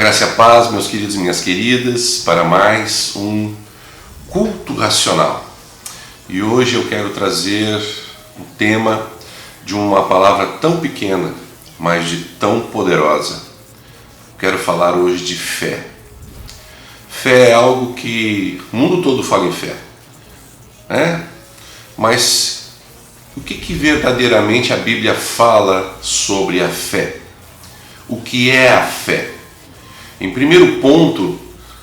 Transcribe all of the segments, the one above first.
graça e a paz, meus queridos e minhas queridas, para mais um culto racional. E hoje eu quero trazer um tema de uma palavra tão pequena, mas de tão poderosa. Quero falar hoje de fé. Fé é algo que o mundo todo fala em fé, né? Mas o que verdadeiramente a Bíblia fala sobre a fé? O que é a fé? Em primeiro ponto,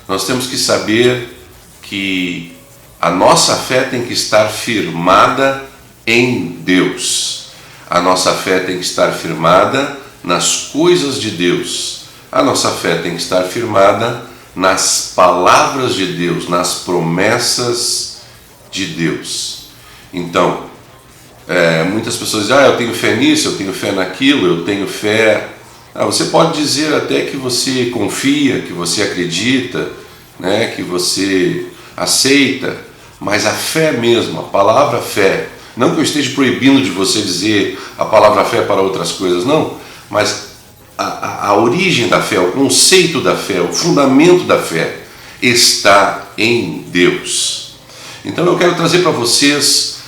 nós temos que saber que a nossa fé tem que estar firmada em Deus. A nossa fé tem que estar firmada nas coisas de Deus. A nossa fé tem que estar firmada nas palavras de Deus, nas promessas de Deus. Então, muitas pessoas dizem, eu tenho fé nisso, eu tenho fé naquilo, eu tenho fé... Você pode dizer até que você confia, que você acredita, né, que você aceita, mas a fé mesmo, a palavra fé, não que eu esteja proibindo de você dizer a palavra fé para outras coisas, não, mas a origem da fé, o conceito da fé, o fundamento da fé está em Deus. Então eu quero trazer para vocês,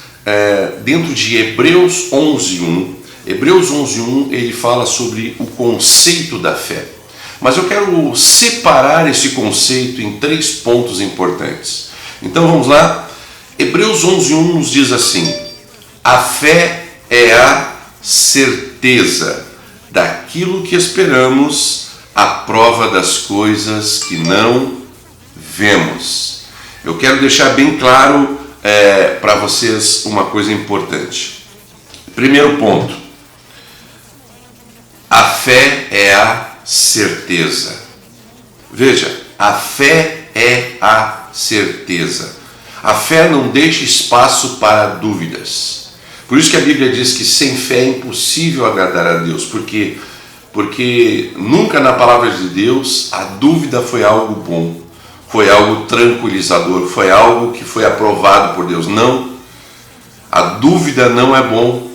dentro de Hebreus 11:1, Hebreus 11:1, ele fala sobre o conceito da fé. Mas eu quero separar esse conceito em 3 pontos importantes. Então vamos lá. Hebreus 11:1 nos diz assim: a fé é a certeza daquilo que esperamos, a prova das coisas que não vemos. Eu quero deixar bem claro para vocês uma coisa importante. Primeiro ponto. A fé é a certeza. Veja, a fé é a certeza. A fé não deixa espaço para dúvidas. Por isso que a Bíblia diz que sem fé é impossível agradar a Deus. Porque nunca na palavra de Deus a dúvida foi algo bom, foi algo tranquilizador, foi algo que foi aprovado por Deus. Não, a dúvida não é bom.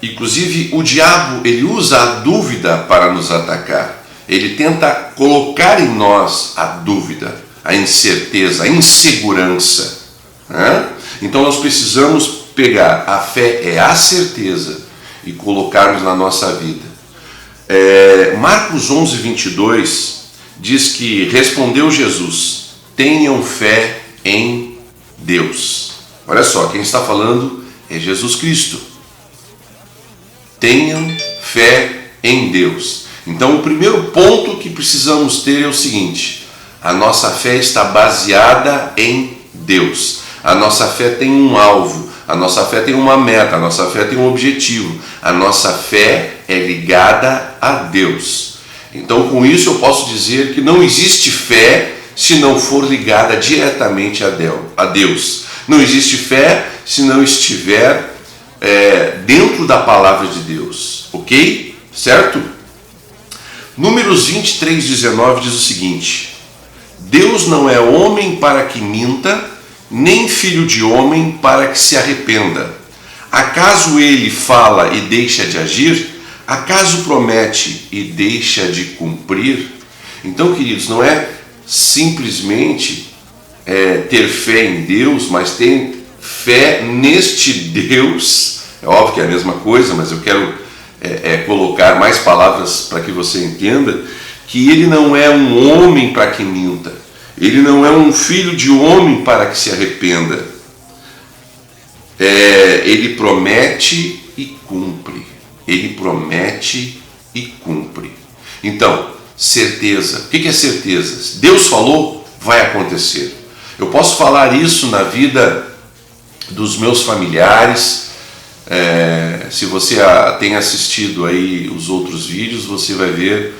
Inclusive o diabo, ele usa a dúvida para nos atacar. Ele tenta colocar em nós a dúvida, a incerteza, a insegurança, né? Então nós precisamos pegar a fé é a certeza e colocarmos na nossa vida. Marcos 11:22 diz que respondeu Jesus: tenham fé em Deus. Olha só, quem está falando é Jesus Cristo. Tenham fé em Deus. Então o primeiro ponto que precisamos ter é o seguinte: a nossa fé está baseada em Deus. A nossa fé tem um alvo, a nossa fé tem uma meta, a nossa fé tem um objetivo. A nossa fé é ligada a Deus. Então com isso eu posso dizer que não existe fé se não for ligada diretamente a Deus. Não existe fé se não estiver dentro da palavra de Deus, ok? Certo? Números 23:19 diz o seguinte: Deus não é homem para que minta, nem filho de homem para que se arrependa. Acaso ele fala e deixa de agir? Acaso promete e deixa de cumprir? Então, queridos, não é simplesmente ter fé em Deus, mas ter fé neste Deus. É óbvio que é a mesma coisa, mas eu quero colocar mais palavras para que você entenda que ele não é um homem para que minta, ele não é um filho de homem para que se arrependa. Ele promete e cumpre. Ele promete e cumpre. Então, certeza. O que é certeza? Deus falou, vai acontecer. Eu posso falar isso na vida dos meus familiares. Se você tem assistido aí os outros vídeos, você vai ver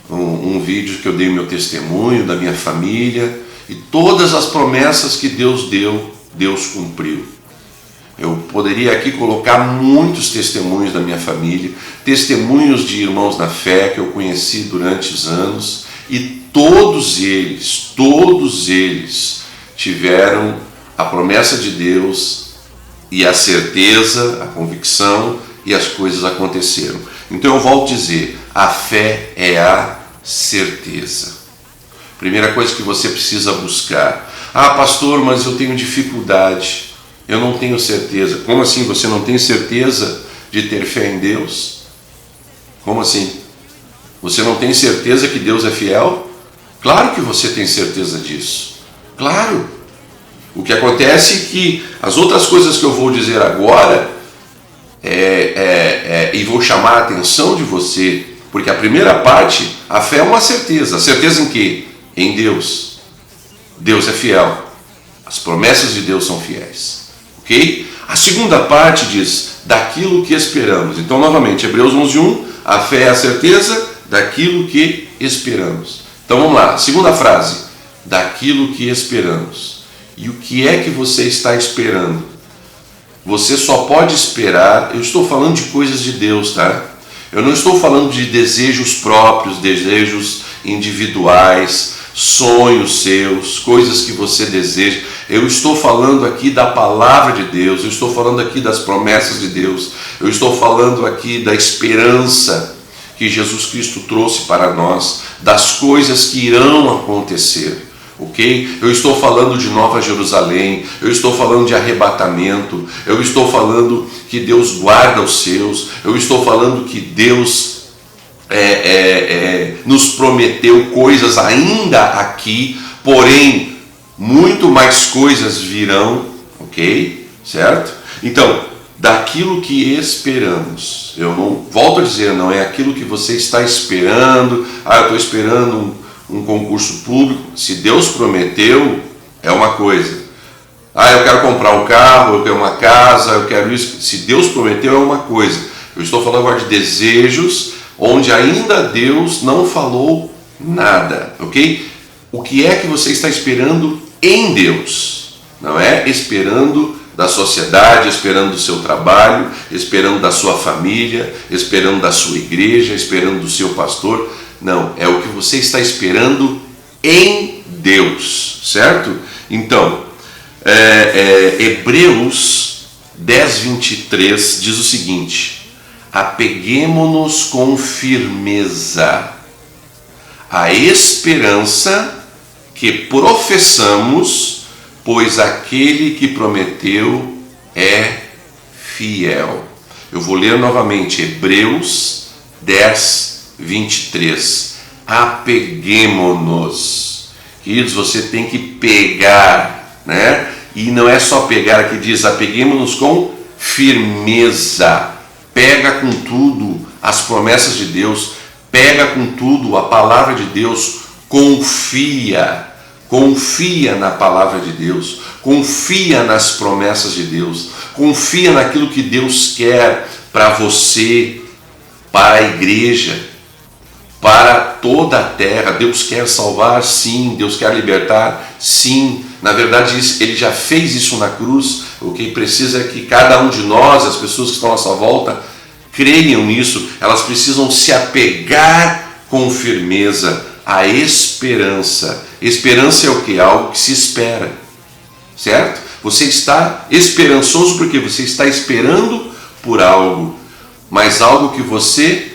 um vídeo que eu dei meu testemunho da minha família, e todas as promessas que Deus deu, Deus cumpriu. Eu poderia aqui colocar muitos testemunhos da minha família, testemunhos de irmãos na fé que eu conheci durante os anos, e todos eles tiveram a promessa de Deus e a certeza, a convicção, e as coisas aconteceram. Então eu volto a dizer, a fé é a certeza. Primeira coisa que você precisa buscar. Ah, pastor, mas eu tenho dificuldade, eu não tenho certeza. Como assim você não tem certeza de ter fé em Deus? Como assim? Você não tem certeza que Deus é fiel? Claro que você tem certeza disso. Claro. O que acontece é que as outras coisas que eu vou dizer agora e vou chamar a atenção de você, porque a primeira parte, a fé é uma certeza. Certeza em quê? Em Deus. Deus é fiel. As promessas de Deus são fiéis. Ok? A segunda parte diz, daquilo que esperamos. Então, novamente, Hebreus 11:1, a fé é a certeza daquilo que esperamos. Então, vamos lá. Segunda frase, daquilo que esperamos. E o que é que você está esperando? Você só pode esperar, eu estou falando de coisas de Deus, tá? Eu não estou falando de desejos próprios, desejos individuais, sonhos seus, coisas que você deseja. Eu estou falando aqui da palavra de Deus, eu estou falando aqui das promessas de Deus, eu estou falando aqui da esperança que Jesus Cristo trouxe para nós, das coisas que irão acontecer. Ok? Eu estou falando de Nova Jerusalém, eu estou falando de arrebatamento, eu estou falando que Deus guarda os seus, eu estou falando que Deus nos prometeu coisas ainda aqui, porém muito mais coisas virão, ok? Certo? Então, daquilo que esperamos, eu não volto a dizer, não é aquilo que você está esperando, eu estou esperando um concurso público. Se Deus prometeu, é uma coisa. Eu quero comprar um carro, eu quero uma casa, eu quero isso. Se Deus prometeu, é uma coisa. Eu estou falando agora de desejos, onde ainda Deus não falou nada, ok? O que é que você está esperando em Deus? Não é esperando da sociedade, esperando do seu trabalho, esperando da sua família, esperando da sua igreja, esperando do seu pastor. Não, é o que você está esperando em Deus, certo? Então, Hebreus 10:23 diz o seguinte: apeguemo-nos com firmeza à esperança que professamos, pois aquele que prometeu é fiel. Eu vou ler novamente, Hebreus 10:23. Apeguemo-nos. Queridos, você tem que pegar, né? E não é só pegar, aqui diz, apeguemo-nos com firmeza. Pega com tudo as promessas de Deus, pega com tudo a palavra de Deus, confia na palavra de Deus, confia nas promessas de Deus, confia naquilo que Deus quer para você, para a igreja, para toda a terra. Deus quer salvar, sim. Deus quer libertar, sim. Na verdade, Ele já fez isso na cruz. O que precisa é que cada um de nós, as pessoas que estão à nossa volta, creiam nisso. Elas precisam se apegar com firmeza à esperança. Esperança é o que? Algo que se espera, certo? Você está esperançoso porque você está esperando por algo, mas algo que você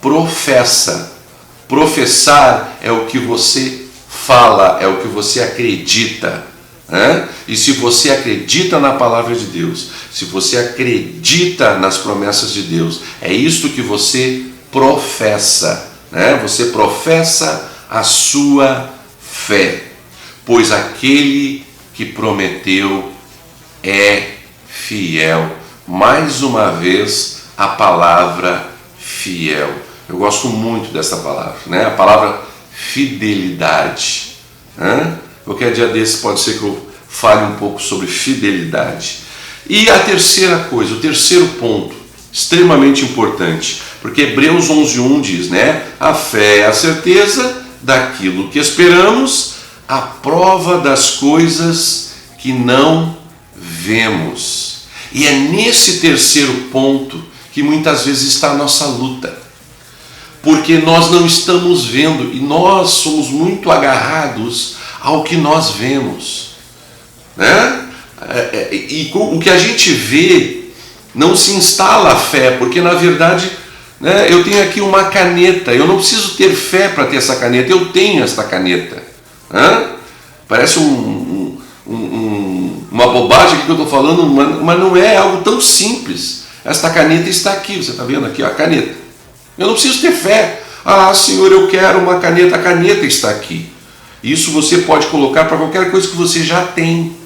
professa. Professar é o que você fala, é o que você acredita, né? E se você acredita na palavra de Deus, se você acredita nas promessas de Deus, é isto que você professa, né? Você professa a sua fé, pois aquele que prometeu é fiel. Mais uma vez, a palavra fiel. Eu gosto muito dessa palavra, né? A palavra fidelidade, né? Qualquer dia desse pode ser que eu fale um pouco sobre fidelidade. E a terceira coisa, o terceiro ponto, extremamente importante, porque Hebreus 11:1 diz, né? A fé é a certeza daquilo que esperamos, a prova das coisas que não vemos. E é nesse terceiro ponto que muitas vezes está a nossa luta, porque nós não estamos vendo e nós somos muito agarrados ao que nós vemos, né? E o que a gente vê não se instala a fé, porque na verdade, né, eu tenho aqui uma caneta, eu não preciso ter fé para ter essa caneta, eu tenho esta caneta. Parece uma bobagem aqui que eu estou falando, mas não é algo tão simples. Esta caneta está aqui, você está vendo aqui, ó, a caneta. Eu não preciso ter fé. Ah, Senhor, eu quero uma caneta, a caneta está aqui. Isso você pode colocar para qualquer coisa que você já tem.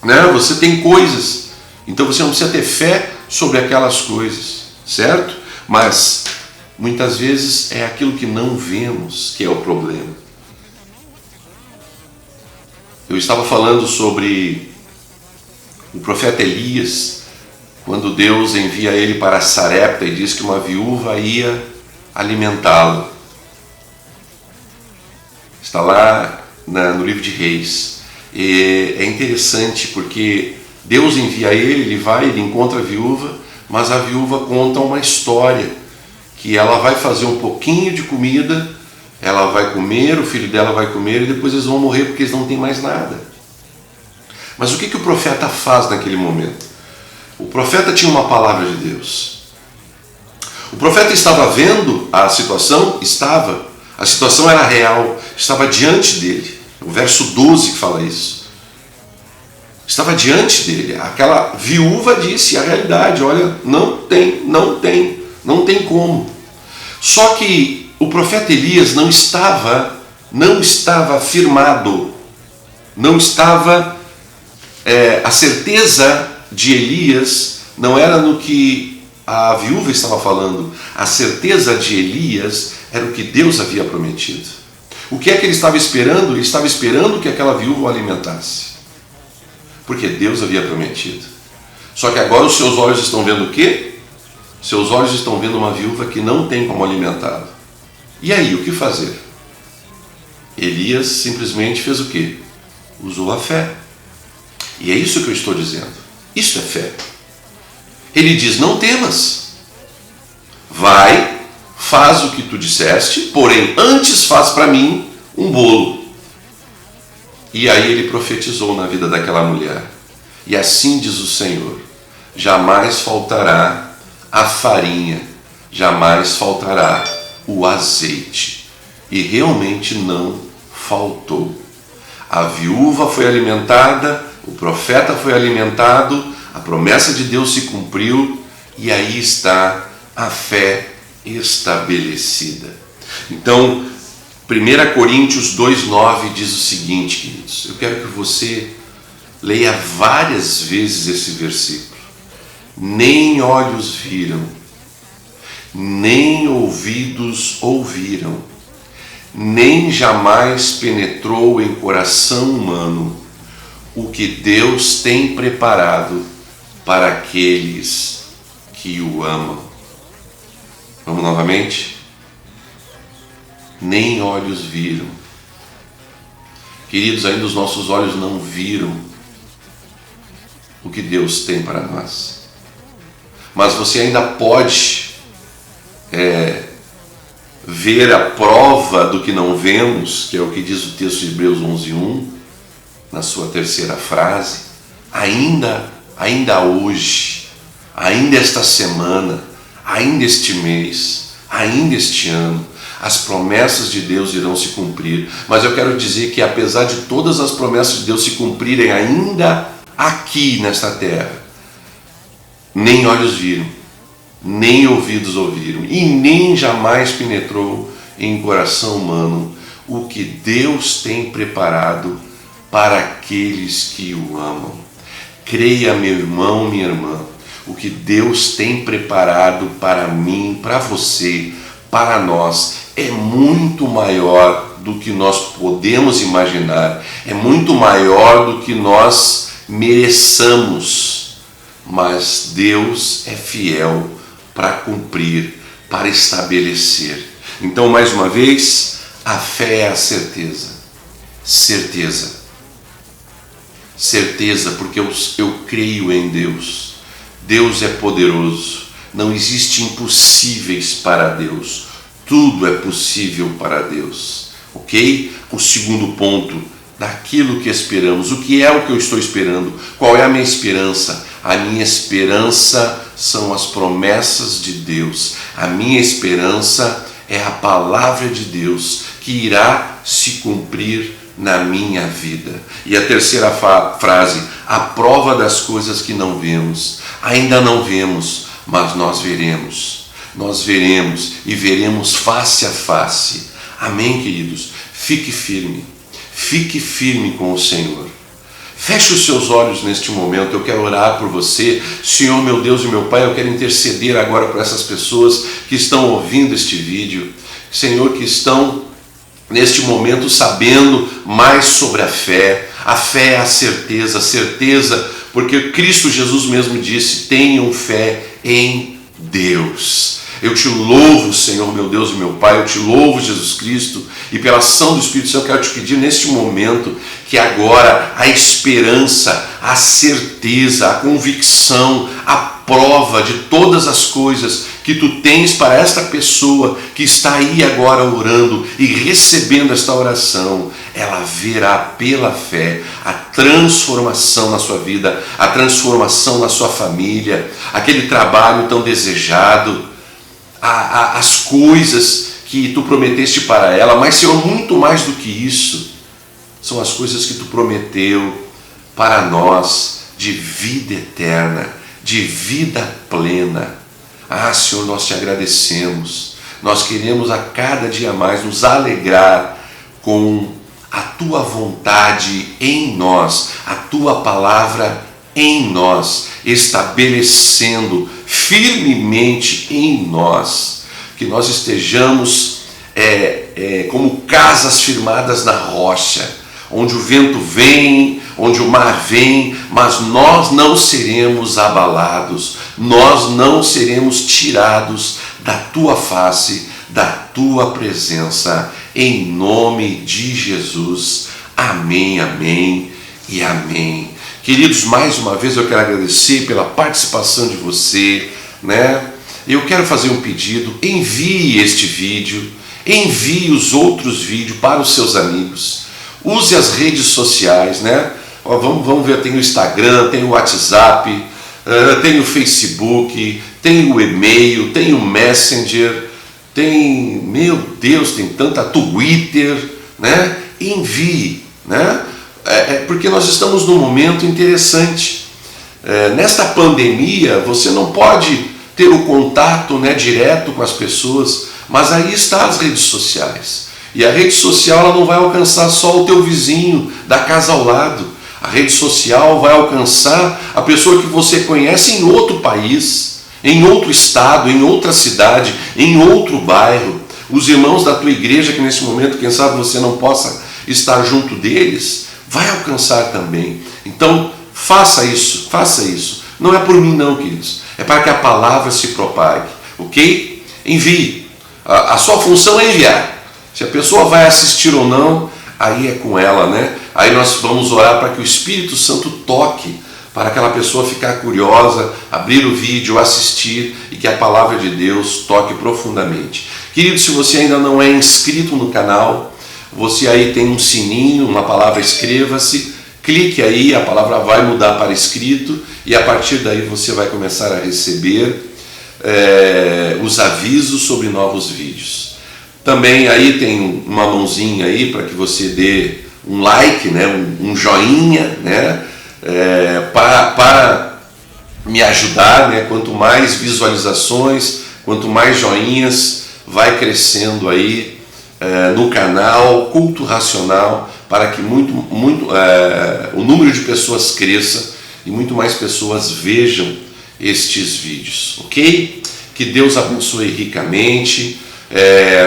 Né? Você tem coisas, então você não precisa ter fé sobre aquelas coisas, certo? Mas muitas vezes é aquilo que não vemos que é o problema. Eu estava falando sobre o profeta Elias, quando Deus envia ele para Sarepta e diz que uma viúva ia alimentá-lo. Está lá no livro de Reis. E é interessante porque Deus envia ele vai, ele encontra a viúva, mas a viúva conta uma história, que ela vai fazer um pouquinho de comida, ela vai comer, o filho dela vai comer e depois eles vão morrer porque eles não têm mais nada. Mas o que o profeta faz naquele momento? O profeta tinha uma palavra de Deus. O profeta estava vendo a situação? Estava. A situação era real, estava diante dele. O verso 12 que fala isso. Estava diante dele. Aquela viúva disse a realidade: olha, não tem como. Só que o profeta Elias não estava firmado, não estava, a certeza de Elias não era no que a viúva estava falando, a certeza de Elias era o que Deus havia prometido. O que é que ele estava esperando? Ele estava esperando que aquela viúva o alimentasse, porque Deus havia prometido. Só que agora os seus olhos estão vendo o quê? Seus olhos estão vendo uma viúva que não tem como alimentá-lo. E aí, o que fazer? Elias simplesmente fez o quê? Usou a fé. E é isso que eu estou dizendo. Isso é fé. Ele diz: não temas. Vai, faz o que tu disseste, porém antes faz para mim um bolo. E aí ele profetizou na vida daquela mulher. E assim diz o Senhor: jamais faltará a farinha, jamais faltará o azeite. E realmente não faltou. A viúva foi alimentada, o profeta foi alimentado, a promessa de Deus se cumpriu, e aí está a fé estabelecida. Então, 1 Coríntios 2,9 diz o seguinte, queridos, eu quero que você leia várias vezes esse versículo. Nem olhos viram, nem ouvidos ouviram, nem jamais penetrou em coração humano o que Deus tem preparado para aqueles que o amam. Vamos novamente? Nem olhos viram. Queridos, ainda os nossos olhos não viram o que Deus tem para nós. Mas você ainda pode ver a prova do que não vemos, que é o que diz o texto de Hebreus 11:1, na sua terceira frase. Ainda hoje, ainda esta semana, ainda este mês, ainda este ano, as promessas de Deus irão se cumprir. Mas eu quero dizer que apesar de todas as promessas de Deus se cumprirem ainda aqui nesta terra, nem olhos viram, nem ouvidos ouviram, e nem jamais penetrou em coração humano o que Deus tem preparado para aqueles que o amam. Creia, meu irmão, minha irmã, o que Deus tem preparado para mim, para você, para nós, é muito maior do que nós podemos imaginar, é muito maior do que nós mereçamos, mas Deus é fiel para cumprir, para estabelecer. Então, mais uma vez, a fé é a certeza. Certeza, porque eu creio em Deus. Deus é poderoso. Não existe impossíveis para Deus. Tudo é possível para Deus. Ok? O segundo ponto, daquilo que esperamos. O que é o que eu estou esperando? Qual é a minha esperança? A minha esperança são as promessas de Deus. A minha esperança é a palavra de Deus, que que irá se cumprir na minha vida. E a terceira frase, a prova das coisas que não vemos. Ainda não vemos, mas nós veremos. Nós veremos e veremos face a face. Amém, queridos? Fique firme com o Senhor. Feche os seus olhos neste momento, eu quero orar por você. Senhor, meu Deus e meu Pai, eu quero interceder agora por essas pessoas que estão ouvindo este vídeo. Senhor, que estão neste momento sabendo mais sobre a fé. A fé é a certeza, porque Cristo Jesus mesmo disse, tenham fé em Deus. Eu te louvo, Senhor, meu Deus e meu Pai, eu te louvo, Jesus Cristo, e pela ação do Espírito Santo, eu quero te pedir neste momento que agora a esperança, a certeza, a convicção, a prova de todas as coisas que tu tens para esta pessoa que está aí agora orando e recebendo esta oração, ela verá pela fé a transformação na sua vida, a transformação na sua família, aquele trabalho tão desejado, as coisas que tu prometeste para ela, mas Senhor, muito mais do que isso, são as coisas que tu prometeu para nós de vida eterna, de vida plena. Senhor, nós te agradecemos, nós queremos a cada dia mais nos alegrar com a tua vontade em nós, a tua palavra em nós, estabelecendo firmemente em nós, que nós estejamos como casas firmadas na rocha, onde o vento vem, onde o mar vem, mas nós não seremos abalados, nós não seremos tirados da tua face, da tua presença, em nome de Jesus. Amém, amém e amém. Queridos, mais uma vez eu quero agradecer pela participação de você, né? Eu quero fazer um pedido, envie este vídeo, envie os outros vídeos para os seus amigos, use as redes sociais, né? Vamos ver, tem o Instagram, tem o WhatsApp, tem o Facebook, tem o e-mail, tem o Messenger, tem, meu Deus, tem tanta Twitter, né? Envie, né? Porque nós estamos num momento interessante. Nesta pandemia, você não pode ter o contato, né, direto com as pessoas, mas aí está as redes sociais. E a rede social ela não vai alcançar só o teu vizinho da casa ao lado. A rede social vai alcançar a pessoa que você conhece em outro país, em outro estado, em outra cidade, em outro bairro. Os irmãos da tua igreja, que nesse momento, quem sabe você não possa estar junto deles, vai alcançar também. Então, faça isso. Não é por mim não, queridos. É para que a palavra se propague, ok? Envie. A sua função é enviar. Se a pessoa vai assistir ou não, aí é com ela, né? Aí nós vamos orar para que o Espírito Santo toque, para aquela pessoa ficar curiosa, abrir o vídeo, assistir e que a palavra de Deus toque profundamente. Querido, se você ainda não é inscrito no canal, você aí tem um sininho, uma palavra inscreva-se, clique aí, a palavra vai mudar para inscrito e a partir daí você vai começar a receber os avisos sobre novos vídeos. Também aí tem uma mãozinha aí para que você dê um like, né, um joinha, né, para me ajudar, né, quanto mais visualizações, quanto mais joinhas, vai crescendo aí no canal Culto Racional, para que o número de pessoas cresça e muito mais pessoas vejam estes vídeos, ok? Que Deus abençoe ricamente.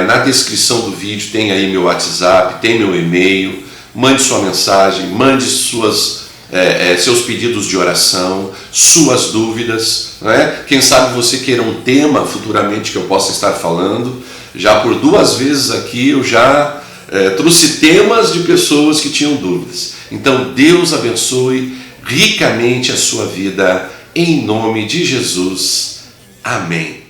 Na descrição do vídeo tem aí meu WhatsApp, tem meu e-mail, mande sua mensagem, mande seus pedidos de oração, suas dúvidas, né? Quem sabe você queira um tema futuramente que eu possa estar falando. Já por 2 vezes aqui eu já trouxe temas de pessoas que tinham dúvidas. Então Deus abençoe ricamente a sua vida, em nome de Jesus. Amém.